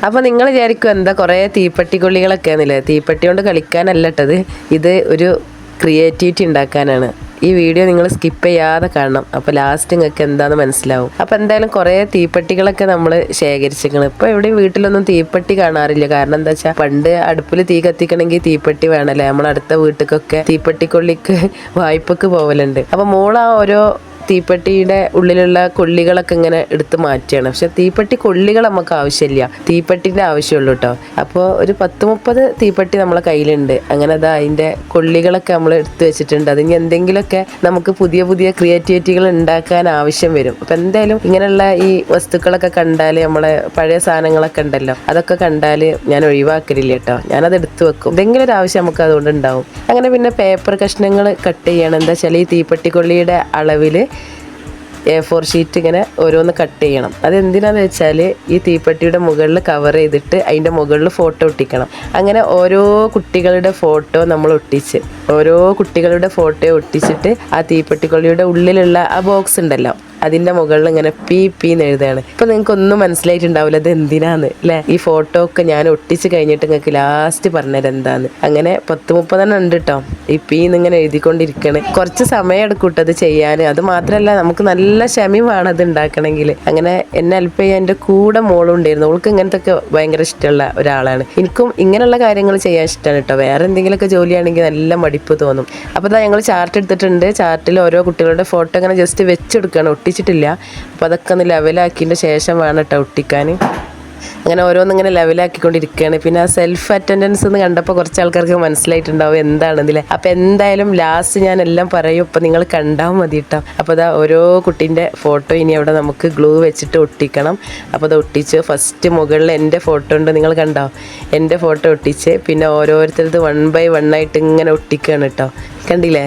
അപ്പോൾ നിങ്ങൾ വിചാരിക്കും എന്താ കുറേ തീപ്പെട്ടി കൊള്ളികളൊക്കെയാണെന്നില്ലേ? തീപ്പെട്ടി കൊണ്ട് കളിക്കാനല്ല ഇട്ടത്, ഇത് ഒരു ക്രിയേറ്റിവിറ്റി ഉണ്ടാക്കാനാണ്. ഈ വീഡിയോ നിങ്ങൾ സ്കിപ്പ് ചെയ്യാതെ കാണണം, അപ്പോൾ ലാസ്റ്റ് നിങ്ങൾക്ക് എന്താണെന്ന് മനസ്സിലാവും. അപ്പോൾ എന്തായാലും കുറേ തീപ്പെട്ടികളൊക്കെ നമ്മൾ ശേഖരിച്ചിരിക്കണം. ഇപ്പോൾ എവിടെയും വീട്ടിലൊന്നും തീപ്പെട്ടി കാണാറില്ല. കാരണം എന്താ വെച്ചാൽ പണ്ട് അടുപ്പിൽ തീ കത്തിക്കണമെങ്കിൽ തീപ്പെട്ടി വേണമല്ലേ. നമ്മൾ അടുത്ത വീട്ടിലേക്കൊക്കെ തീപ്പെട്ടിക്കൊള്ളിക്ക് വായ്പക്ക് പോവലുണ്ട്. അപ്പോൾ മോള ഓരോ തീപ്പെട്ടിയുടെ ഉള്ളിലുള്ള കൊള്ളികളൊക്കെ ഇങ്ങനെ എടുത്ത് മാറ്റുകയാണ്. പക്ഷെ തീപ്പെട്ടി കൊള്ളികൾ നമുക്ക് ആവശ്യമില്ല, തീപ്പെട്ടിൻ്റെ ആവശ്യമുള്ളൂ കേട്ടോ. അപ്പോൾ ഒരു 10-30 തീപ്പെട്ടി നമ്മളെ കയ്യിലുണ്ട്. അങ്ങനെ അതാ അതിൻ്റെ കൊള്ളികളൊക്കെ നമ്മൾ എടുത്ത് വെച്ചിട്ടുണ്ട്. അതിന് എന്തെങ്കിലുമൊക്കെ നമുക്ക് പുതിയ പുതിയ ക്രിയേറ്റിവിറ്റികൾ ഉണ്ടാക്കാൻ ആവശ്യം വരും. അപ്പം എന്തായാലും ഇങ്ങനെയുള്ള ഈ വസ്തുക്കളൊക്കെ കണ്ടാൽ, നമ്മളെ പഴയ സാധനങ്ങളൊക്കെ ഉണ്ടല്ലോ, അതൊക്കെ കണ്ടാൽ ഞാൻ ഒഴിവാക്കലില്ല കേട്ടോ. ഞാനത് എടുത്ത് വെക്കും, എന്തെങ്കിലും ഒരു ആവശ്യം നമുക്ക് അതുകൊണ്ട് ഉണ്ടാവും. അങ്ങനെ പിന്നെ പേപ്പർ കഷ്ണങ്ങൾ കട്ട് ചെയ്യണം. എന്താ വെച്ചാൽ ഈ തീപ്പെട്ടിക്കൊള്ളിയുടെ അളവിൽ A4 ഷീറ്റ് ഇങ്ങനെ ഓരോന്ന് കട്ട് ചെയ്യണം. അതെന്തിനാന്ന് വെച്ചാൽ ഈ തീപ്പെട്ടിയുടെ മുകളിൽ കവർ ചെയ്തിട്ട് അതിൻ്റെ മുകളിൽ ഫോട്ടോ ഒട്ടിക്കണം. അങ്ങനെ ഓരോ കുട്ടികളുടെ ഫോട്ടോ നമ്മൾ ഒട്ടിച്ച്, ഓരോ കുട്ടികളുടെ ഫോട്ടോ ഒട്ടിച്ചിട്ട് ആ തീപ്പെട്ടിക്കൊള്ളിയുടെ ഉള്ളിലുള്ള ആ ബോക്സ് ഉണ്ടല്ലോ, അതിൻ്റെ മുകളിൽ ഇങ്ങനെ പി എന്ന് എഴുതുകയാണ്. ഇപ്പം നിങ്ങൾക്ക് ഒന്നും മനസ്സിലായിട്ടുണ്ടാവില്ല ഇത് എന്തിനാന്ന് അല്ലേ. ഈ ഫോട്ടോ ഒക്കെ ഞാൻ ഒട്ടിച്ച് കഴിഞ്ഞിട്ട് നിങ്ങൾക്ക് ലാസ്റ്റ് പറഞ്ഞുതരാം എന്താന്ന്. അങ്ങനെ 10-30 ഉണ്ട് കേട്ടോ. ഈ ഇങ്ങനെ എഴുതിക്കൊണ്ടിരിക്കുകയാണ്. കുറച്ച് സമയം എടുക്കൂട്ടോ അത് ചെയ്യാൻ. അത് മാത്രമല്ല നമുക്ക് നല്ല ക്ഷമയും വേണം അത് ഉണ്ടാക്കണമെങ്കിൽ. അങ്ങനെ എന്നെ ഹെൽപ്പ് ചെയ്യാൻ എൻ്റെ കൂടെ മോളും ഉണ്ടായിരുന്നു. അവൾക്ക് ഇങ്ങനത്തെ ഒക്കെ ഭയങ്കര ഇഷ്ടമുള്ള ഒരാളാണ്. എനിക്കും ഇങ്ങനെയുള്ള കാര്യങ്ങൾ ചെയ്യാൻ ഇഷ്ടമാണ് കേട്ടോ. വേറെ എന്തെങ്കിലുമൊക്കെ ജോലിയാണെങ്കിൽ നല്ല മടിപ്പ് തോന്നും. അപ്പോൾ അതാ ഞങ്ങൾ ചാർട്ട് എടുത്തിട്ടുണ്ട്. ചാർട്ടിൽ ഓരോ കുട്ടികളുടെ ഫോട്ടോ ഇങ്ങനെ ജസ്റ്റ് വെച്ചെടുക്കുകയാണ്, ഒട്ടിച്ചിട്ടില്ല. അപ്പോൾ അതൊക്കെ ഒന്ന് ലെവലാക്കിയതിൻ്റെ ശേഷം വേണം കേട്ടോ ഒട്ടിക്കാൻ. അങ്ങനെ ഓരോന്നിങ്ങനെ ലെവലാക്കിക്കൊണ്ടിരിക്കുകയാണ്. പിന്നെ ആ സെൽഫ് അറ്റൻഡൻസ് എന്ന് കണ്ടപ്പോൾ കുറച്ച് ആൾക്കാർക്ക് മനസ്സിലായിട്ടുണ്ടാവും എന്താണെന്നില്ലേ. അപ്പോൾ എന്തായാലും ലാസ്റ്റ് ഞാൻ എല്ലാം പറയും, ഇപ്പോൾ നിങ്ങൾ കണ്ടാൽ മതി കേട്ടോ. അപ്പോൾ അതാ ഓരോ കുട്ടീൻ്റെ ഫോട്ടോ ഇനി അവിടെ നമുക്ക് ഗ്ലൂ വെച്ചിട്ട് ഒട്ടിക്കണം. അപ്പോൾ അത് ഒട്ടിച്ച് ഫസ്റ്റ് മുകളിൽ എൻ്റെ ഫോട്ടോ ഉണ്ട്, നിങ്ങൾ കണ്ടോ, എൻ്റെ ഫോട്ടോ ഒട്ടിച്ച് പിന്നെ ഓരോരുത്തരത് 1 by 1 ആയിട്ട് ഇങ്ങനെ ഒട്ടിക്കുകയാണ് കേട്ടോ. കണ്ടില്ലേ?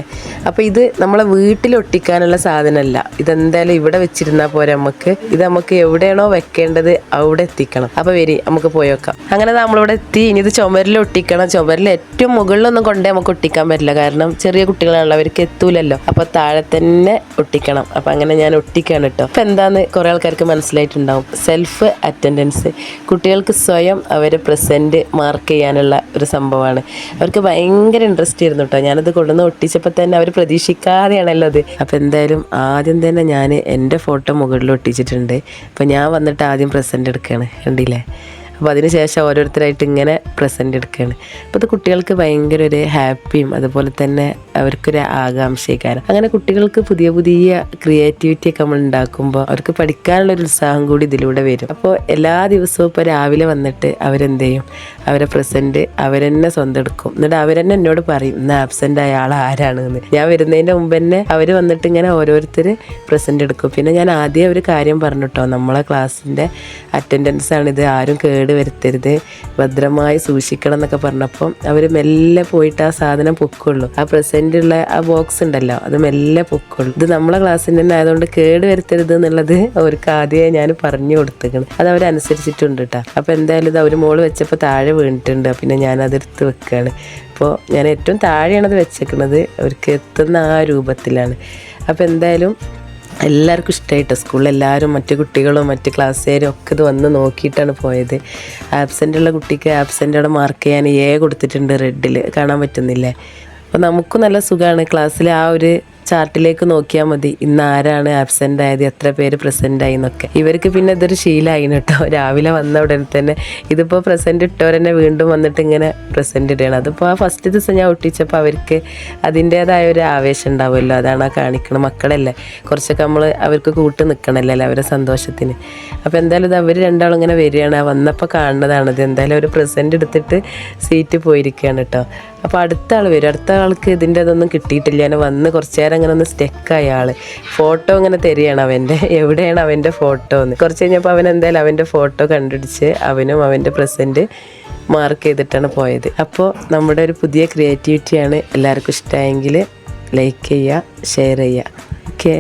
അപ്പോൾ ഇത് നമ്മളെ വീട്ടിൽ ഒട്ടിക്കാനുള്ള സാധനമല്ല, ഇതെന്തായാലും ഇവിടെ വെച്ചിരുന്നാൽ പോരെ നമുക്ക്. ഇത് നമുക്ക് എവിടെയാണോ വെക്കേണ്ടത് അവിടെ എത്തിക്കണം. അപ്പോൾ വരി നമുക്ക് പോയി വെക്കാം. അങ്ങനെ നമ്മളിവിടെ എത്തി. ഇനി ഇത് ചുമരിൽ ഒട്ടിക്കണം. ചുമരിൽ ഏറ്റവും മുകളിലൊന്നും കൊണ്ടേ നമുക്ക് ഒട്ടിക്കാൻ പറ്റില്ല, കാരണം ചെറിയ കുട്ടികളാണല്ലോ, അവർക്ക് എത്തൂലല്ലോ. അപ്പോൾ താഴെ തന്നെ ഒട്ടിക്കണം. അപ്പോൾ അങ്ങനെ ഞാൻ ഒട്ടിക്കുകയാണ് കേട്ടോ. അപ്പോൾ എന്താന്ന് കുറേ ആൾക്കാർക്ക് മനസ്സിലായിട്ടുണ്ടാവും, സെൽഫ് അറ്റൻഡൻസ്. കുട്ടികൾക്ക് സ്വയം അവരെ പ്രസൻറ്റ് മാർക്ക് ചെയ്യാനുള്ള ഒരു സംഭവമാണ്. അവർക്ക് ഭയങ്കര ഇൻട്രസ്റ്റ് ആയിരുന്നു കേട്ടോ. ഞാനത് കൊണ്ടുവന്ന് ഒട്ടിച്ചപ്പോൾ തന്നെ അവർ പ്രതീക്ഷിക്കാതെയാണല്ലോ അത്. അപ്പോൾ എന്തായാലും ആദ്യം തന്നെ ഞാൻ എൻ്റെ ഫോട്ടോ മുകളിൽ ഒട്ടിച്ചിട്ടുണ്ട്. അപ്പോൾ ഞാൻ വന്നിട്ട് ആദ്യം പ്രസൻറ്റ് എടുക്കുകയാണ്, കണ്ടില്ലേ. അപ്പോൾ അതിന് ശേഷം ഓരോരുത്തരായിട്ട് ഇങ്ങനെ പ്രസൻറ്റ് എടുക്കുകയാണ്. അപ്പോൾ അത് കുട്ടികൾക്ക് ഭയങ്കര ഒരു ഹാപ്പിയും അതുപോലെ തന്നെ അവർക്കൊരു ആകാംക്ഷക്കാരം. അങ്ങനെ കുട്ടികൾക്ക് പുതിയ പുതിയ ക്രിയേറ്റിവിറ്റി ഒക്കെ നമ്മൾ ഉണ്ടാക്കുമ്പോൾ അവർക്ക് പഠിക്കാനുള്ളൊരു ഉത്സാഹം കൂടി ഇതിലൂടെ വരും. അപ്പോൾ എല്ലാ ദിവസവും ഇപ്പോൾ രാവിലെ വന്നിട്ട് അവരെന്ത് ചെയ്യും, അവരെ പ്രസൻറ്റ് അവരെന്നെ സ്വന്തം എടുക്കും. എന്നിട്ട് അവരെന്നെ എന്നോട് പറയും ഇന്ന് ആബ്സെൻ്റ് ആയ ആൾ ആരാണെന്ന്. ഞാൻ വരുന്നതിൻ്റെ മുമ്പ് തന്നെ അവർ വന്നിട്ട് ഇങ്ങനെ ഓരോരുത്തർ പ്രസൻറ്റ് എടുക്കും. പിന്നെ ഞാൻ ആദ്യം ഒരു കാര്യം പറഞ്ഞു കേട്ടോ, നമ്മളെ ക്ലാസ്സിൻ്റെ അറ്റൻഡൻസ് ആണിത്, ആരും വരുത്തരുത്, ഭദ്രമായി സൂക്ഷിക്കണം എന്നൊക്കെ പറഞ്ഞപ്പം അവർ മെല്ലെ പോയിട്ട് ആ സാധനം പൊക്കുള്ളൂ. ആ പ്രസൻറ്റുള്ള ആ ബോക്സ് ഉണ്ടല്ലോ അത് മെല്ലെ പൊക്കുള്ളൂ. ഇത് നമ്മളെ ക്ലാസ്സിൻ്റെ തന്നെ ആയതുകൊണ്ട് വരുത്തരുത് എന്നുള്ളത് അവർക്ക് ആദ്യമേ ഞാൻ പറഞ്ഞു കൊടുത്തേക്കണം. അത് അവരനുസരിച്ചിട്ടുണ്ട് കേട്ടോ. അപ്പോൾ എന്തായാലും ഇത് അവർ മോള് വെച്ചപ്പോൾ താഴെ വീണിട്ടുണ്ട്. പിന്നെ ഞാനതെടുത്ത് വെക്കുകയാണ്. അപ്പോൾ ഞാൻ ഏറ്റവും താഴെയാണത് വെച്ചേക്കുന്നത്, അവർക്ക് എത്തുന്ന ആ രൂപത്തിലാണ്. അപ്പോൾ എന്തായാലും എല്ലാവർക്കും ഇഷ്ടമായിട്ട് സ്കൂളിൽ എല്ലാവരും മറ്റു കുട്ടികളും മറ്റ് ക്ലാസ്സുകാരും ഒക്കെ ഇത് വന്ന് നോക്കിയിട്ടാണ് പോയത്. ആബ്സെൻ്റുള്ള കുട്ടിക്ക് ആബ്സെൻ്റോടെ മാർക്ക് ചെയ്യാൻ കൊടുത്തിട്ടുണ്ട്, റെഡിൽ കാണാൻ പറ്റുന്നില്ലേ. അപ്പോൾ നമുക്കും നല്ല സുഖമാണ്. ക്ലാസ്സിൽ ആ ഒരു ചാർട്ടിലേക്ക് നോക്കിയാൽ മതി ഇന്ന് ആരാണ് ആബ്സെൻ്റ് ആയത്, എത്ര പേര് പ്രസൻ്റ് ആയി എന്നൊക്കെ. ഇവർക്ക് പിന്നെ ഇതൊരു ശീലമായി കേട്ടോ. രാവിലെ വന്ന ഉടനെ തന്നെ ഇതിപ്പോൾ പ്രസൻറ്റ് ഇട്ടവരെന്നെ വീണ്ടും വന്നിട്ട് ഇങ്ങനെ പ്രസൻറ്റ് ഇടുകയാണ്. അതിപ്പോൾ ആ ഫസ്റ്റ് ദിവസം ഞാൻ ഒട്ടിച്ചപ്പോൾ അവർക്ക് അതിൻ്റേതായ ഒരു ആവേശം ഉണ്ടാവുമല്ലോ, അതാണ് ആ കാണിക്കണം. മക്കളല്ലേ, കുറച്ചൊക്കെ നമ്മൾ അവർക്ക് കൂട്ട് നിൽക്കണമല്ലോ അവരെ സന്തോഷത്തിന്. അപ്പോൾ എന്തായാലും ഇത് അവർ രണ്ടാളും ഇങ്ങനെ വരികയാണ്. വന്നപ്പോൾ കാണുന്നതാണിത്. എന്തായാലും അവർ പ്രസൻറ്റ് എടുത്തിട്ട് സീറ്റ് പോയിരിക്കുകയാണ് കേട്ടോ. അപ്പോൾ അടുത്ത ആൾ വരും. അടുത്ത ആൾക്ക് ഇതിൻ്റെ അതൊന്നും കിട്ടിയിട്ടില്ല. ഞാൻ വന്ന് കുറച്ച് നേരം അങ്ങനെ ഒന്ന് സ്റ്റെക്കായ ആൾ ഫോട്ടോ ഇങ്ങനെ തരികയാണ് അവൻ്റെ, എവിടെയാണ് അവൻ്റെ ഫോട്ടോ എന്ന്. കുറച്ച് കഴിഞ്ഞപ്പോൾ അവൻ എന്തായാലും അവൻ്റെ ഫോട്ടോ കണ്ടുപിടിച്ച് അവനും അവൻ്റെ പ്രസൻറ്റ് മാർക്ക് ചെയ്തിട്ടാണ് പോയത്. അപ്പോൾ നമ്മുടെ ഒരു പുതിയ ക്രിയേറ്റിവിറ്റിയാണ്. എല്ലാവർക്കും ഇഷ്ടമായെങ്കിൽ ലൈക്ക് ചെയ്യുക, ഷെയർ ചെയ്യുക. ഓക്കേ.